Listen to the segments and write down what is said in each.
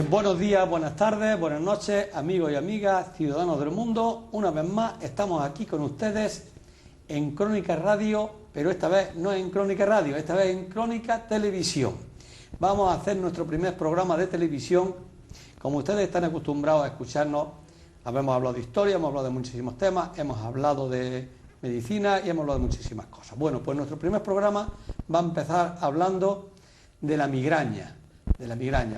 Buenos días, buenas tardes, buenas noches, amigos y amigas, ciudadanos del mundo. Una vez más estamos aquí con ustedes en Crónica Radio, pero esta vez no en Crónica Radio, esta vez en Crónica Televisión. Vamos a hacer nuestro primer programa de televisión. Como ustedes están acostumbrados a escucharnos, hemos hablado de historia, hemos hablado de muchísimos temas, hemos hablado de medicina y hemos hablado de muchísimas cosas. Bueno, pues nuestro primer programa va a empezar hablando de la migraña.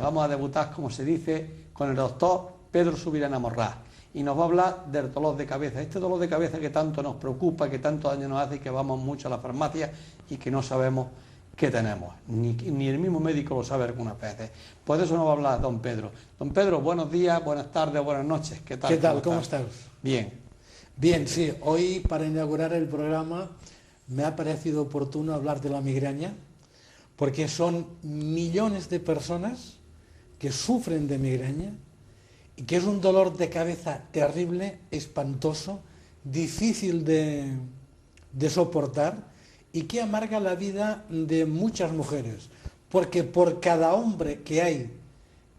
Vamos a debutar, como se dice, con el doctor Pedro Subirana Morrás y nos va a hablar del dolor de cabeza, este dolor de cabeza que tanto nos preocupa, que tanto daño nos hace y que vamos mucho a la farmacia y que no sabemos qué tenemos, ni el mismo médico lo sabe algunas veces. Pues de eso nos va a hablar don Pedro. Don Pedro, buenos días, buenas tardes, buenas noches. ¿Qué tal? ¿Qué tal? ¿Cómo estás? Bien. Bien, sí. Hoy, para inaugurar el programa, me ha parecido oportuno hablar de la migraña, porque son millones de personas que sufren de migraña y que es un dolor de cabeza terrible, espantoso, difícil de soportar y que amarga la vida de muchas mujeres, porque por cada hombre que hay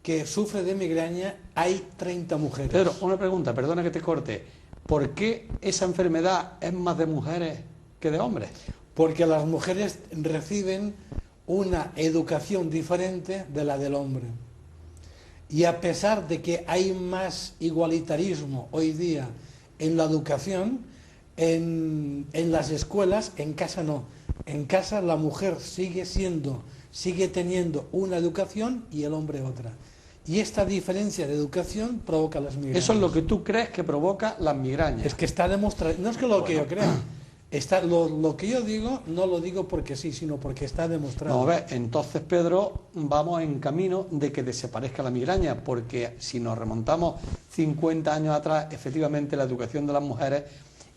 que sufre de migraña hay 30 mujeres. Pedro, una pregunta, perdona que te corte. ¿Por qué esa enfermedad es más de mujeres que de hombres? Porque las mujeres reciben una educación diferente de la del hombre. Y a pesar de que hay más igualitarismo hoy día en la educación, en las escuelas, en casa no. En casa la mujer sigue teniendo una educación y el hombre otra. Y esta diferencia de educación provoca las migrañas. Eso es lo que tú crees que provoca las migrañas. Es que está demostrado, no es que lo que yo crea. Lo que yo digo, no lo digo porque sí, sino porque está demostrado. Vamos a ver, entonces, Pedro, vamos en camino de que desaparezca la migraña, porque si nos remontamos 50 años atrás, efectivamente la educación de las mujeres,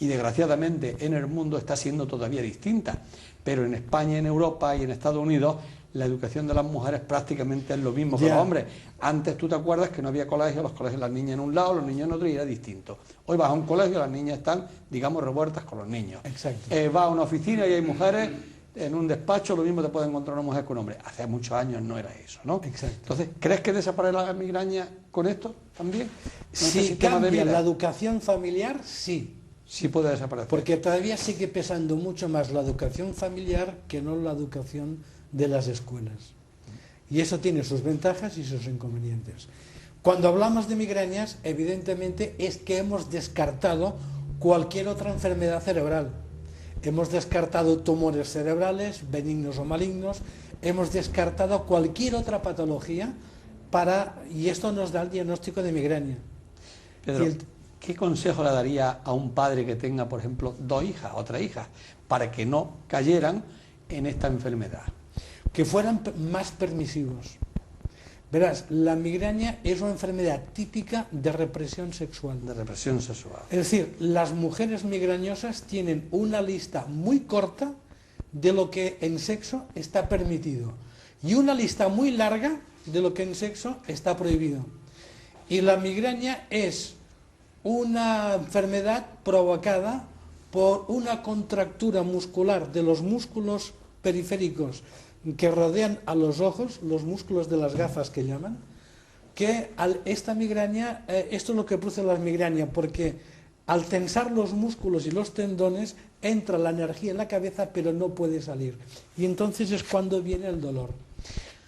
y desgraciadamente en el mundo está siendo todavía distinta, pero en España, en Europa y en Estados Unidos, la educación de las mujeres prácticamente es lo mismo que los hombres. Antes tú te acuerdas que no había colegios, los colegios las niñas en un lado, los niños en otro y era distinto. Hoy vas a un colegio, las niñas están, digamos, revueltas con los niños. Exacto. Vas a una oficina y hay mujeres en un despacho, lo mismo te puede encontrar una mujer que un hombre. Hace muchos años no era eso, ¿no? Exacto. Entonces, ¿crees que desaparece la migraña con esto también? Si cambia la educación familiar, sí. Sí puede desaparecer. Porque todavía sigue pesando mucho más la educación familiar que no la educación de las escuelas. Y eso tiene sus ventajas y sus inconvenientes. Cuando hablamos de migrañas, evidentemente es que hemos descartado cualquier otra enfermedad cerebral. Hemos descartado tumores cerebrales, benignos o malignos, hemos descartado cualquier otra patología y esto nos da el diagnóstico de migraña. Pedro, ¿qué consejo le daría a un padre que tenga, por ejemplo, dos hijas o tres hijas, para que no cayeran en esta enfermedad? Que fueran más permisivos. Verás, la migraña es una enfermedad típica de represión sexual. De represión sexual. Es decir, las mujeres migrañosas tienen una lista muy corta de lo que en sexo está permitido y una lista muy larga de lo que en sexo está prohibido. Y la migraña es una enfermedad provocada por una contractura muscular de los músculos periféricos que rodean a los ojos, los músculos de las gafas que llaman, que esta migraña, esto es lo que produce la migraña, porque al tensar los músculos y los tendones entra la energía en la cabeza pero no puede salir. Y entonces es cuando viene el dolor.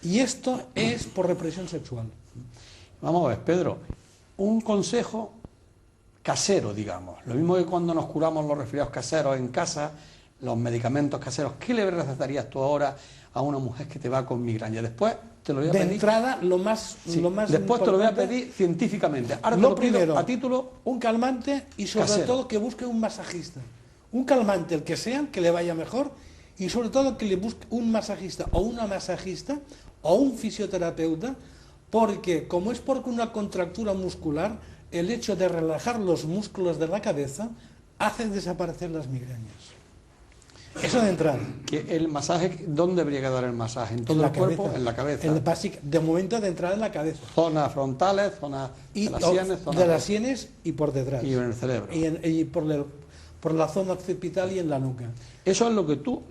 Y esto es por represión sexual. Vamos a ver, Pedro, un consejo casero, digamos. Lo mismo que cuando nos curamos los resfriados caseros en casa, los medicamentos caseros. ¿Qué le recetarías tú ahora a una mujer que te va con migraña? Después te lo voy a pedir. De entrada, lo más después te lo voy a pedir científicamente. Ahora lo te lo pido primero, a título un calmante y sobre casero. todo que busque un masajista. Un calmante, el que sea, que le vaya mejor, y sobre todo que le busque un masajista o una masajista o un fisioterapeuta, porque como es por una contractura muscular, el hecho de relajar los músculos de la cabeza hace desaparecer las migrañas. Eso de entrada. ¿El masaje, dónde debería dar el masaje? ¿En todo el cuerpo? En la cabeza. De momento de entrada en la cabeza. Zonas frontales, zonas de las sienes. De las sienes y por detrás. Y en el cerebro. Y por la zona occipital y en la nuca. Eso es lo que tú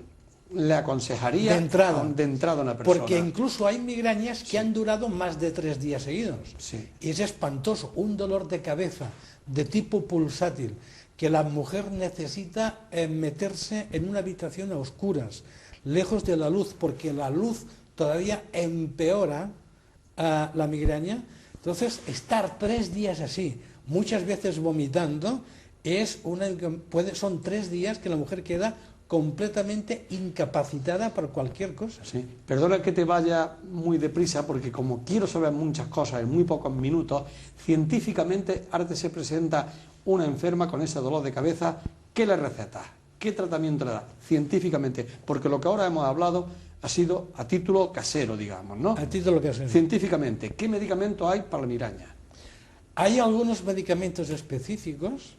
le aconsejaría de entrada a una persona? Porque incluso hay migrañas que han durado más de 3 días seguidos. Sí. Y es espantoso, un dolor de cabeza de tipo pulsátil, que la mujer necesita meterse en una habitación a oscuras, lejos de la luz, porque la luz todavía empeora la migraña. Entonces, estar 3 días así, muchas veces vomitando, son 3 días que la mujer queda completamente incapacitada para cualquier cosa. Sí. Perdona que te vaya muy deprisa, porque como quiero saber muchas cosas en muy pocos minutos, científicamente ahora se presenta una enferma con ese dolor de cabeza, ¿qué le recetas? ¿Qué tratamiento le das? Científicamente, porque lo que ahora hemos hablado ha sido a título casero, digamos, ¿no? A título casero. Científicamente, ¿qué medicamentos hay para la migraña? Hay algunos medicamentos específicos,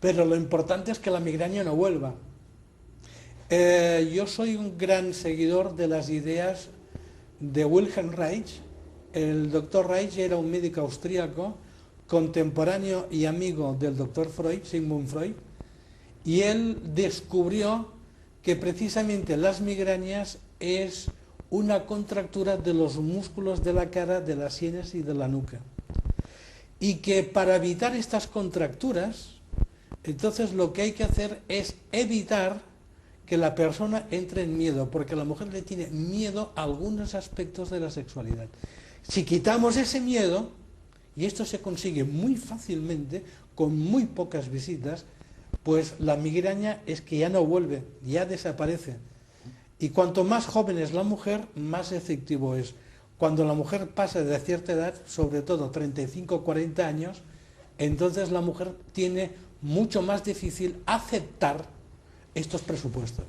pero lo importante es que la migraña no vuelva. Yo soy un gran seguidor de las ideas de Wilhelm Reich. El doctor Reich era un médico austríaco, contemporáneo y amigo del doctor Freud, Sigmund Freud, y él descubrió que precisamente las migrañas es una contractura de los músculos de la cara, de las sienes y de la nuca. Y que para evitar estas contracturas, entonces lo que hay que hacer es evitar que la persona entre en miedo, porque la mujer le tiene miedo a algunos aspectos de la sexualidad. Si quitamos ese miedo, y esto se consigue muy fácilmente, con muy pocas visitas, pues la migraña es que ya no vuelve, ya desaparece. Y cuanto más joven es la mujer, más efectivo es. Cuando la mujer pasa de cierta edad, sobre todo 35 o 40 años, entonces la mujer tiene mucho más difícil aceptar estos presupuestos.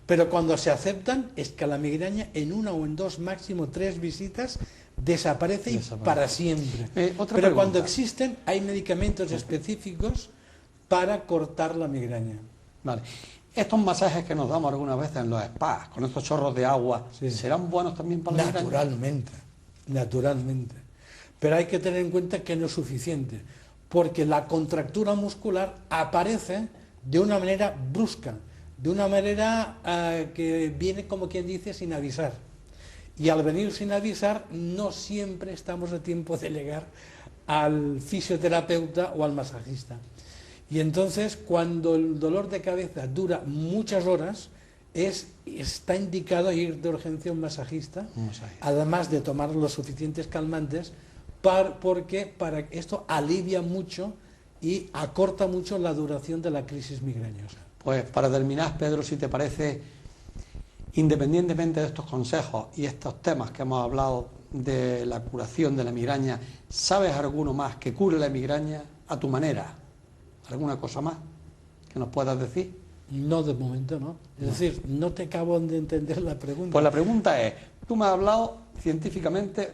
Pero cuando se aceptan, es que la migraña en 1 o en 2, máximo 3 visitas, desaparece y para siempre. Pero cuando existen, hay medicamentos específicos para cortar la migraña. Vale. Estos masajes que nos damos algunas veces en los spas, con estos chorros de agua, sí, ¿serán buenos también para la migraña? Naturalmente, naturalmente. Pero hay que tener en cuenta que no es suficiente, porque la contractura muscular aparece de una manera brusca, de una manera que viene, como quien dice, sin avisar. Y al venir sin avisar, no siempre estamos a tiempo de llegar al fisioterapeuta o al masajista. Y entonces, cuando el dolor de cabeza dura muchas horas, está indicado ir de urgencia a un masajista, además de tomar los suficientes calmantes, porque esto alivia mucho y acorta mucho la duración de la crisis migrañosa. Pues para terminar, Pedro, si te parece, independientemente de estos consejos y estos temas que hemos hablado de la curación de la migraña, ¿sabes alguno más que cure la migraña a tu manera? ¿Alguna cosa más que nos puedas decir? No, de momento no. Es decir, no te acabo de entender la pregunta. Pues la pregunta es, tú me has hablado científicamente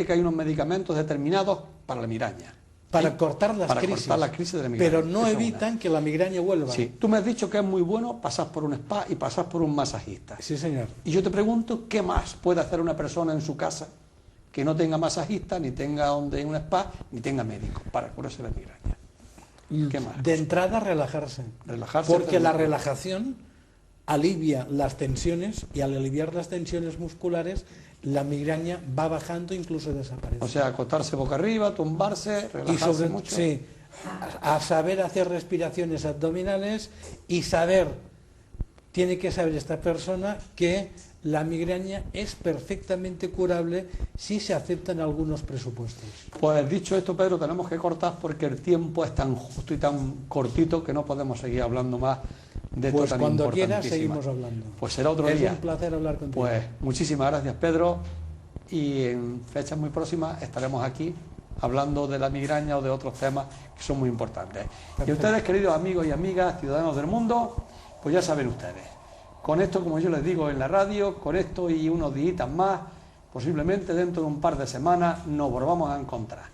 que hay unos medicamentos determinados para la migraña. Para cortar las crisis de la migraña. Pero no evitan que la migraña vuelva. Sí, tú me has dicho que es muy bueno pasar por un spa y pasar por un masajista. Sí, señor. Y yo te pregunto, ¿qué más puede hacer una persona en su casa que no tenga masajista, ni tenga un spa, ni tenga médico para curarse la migraña? ¿Qué más? De entrada, relajarse. Porque la relajación alivia las tensiones y al aliviar las tensiones musculares, la migraña va bajando, incluso desaparece. O sea, acostarse boca arriba, tumbarse, relajarse mucho. Sí, a saber hacer respiraciones abdominales y tiene que saber esta persona que la migraña es perfectamente curable si se aceptan algunos presupuestos. Pues dicho esto, Pedro, tenemos que cortar porque el tiempo es tan justo y tan cortito que no podemos seguir hablando más de esto tan cuando importantísimo. quieras seguimos hablando. Pues será otro día. Es un placer hablar contigo. Pues muchísimas gracias, Pedro, y en fechas muy próximas estaremos aquí hablando de la migraña o de otros temas que son muy importantes. Perfecto. Y ustedes, queridos amigos y amigas, ciudadanos del mundo, pues ya saben ustedes, con esto, como yo les digo en la radio, con esto y unos días más, posiblemente dentro de un par de semanas nos volvamos a encontrar.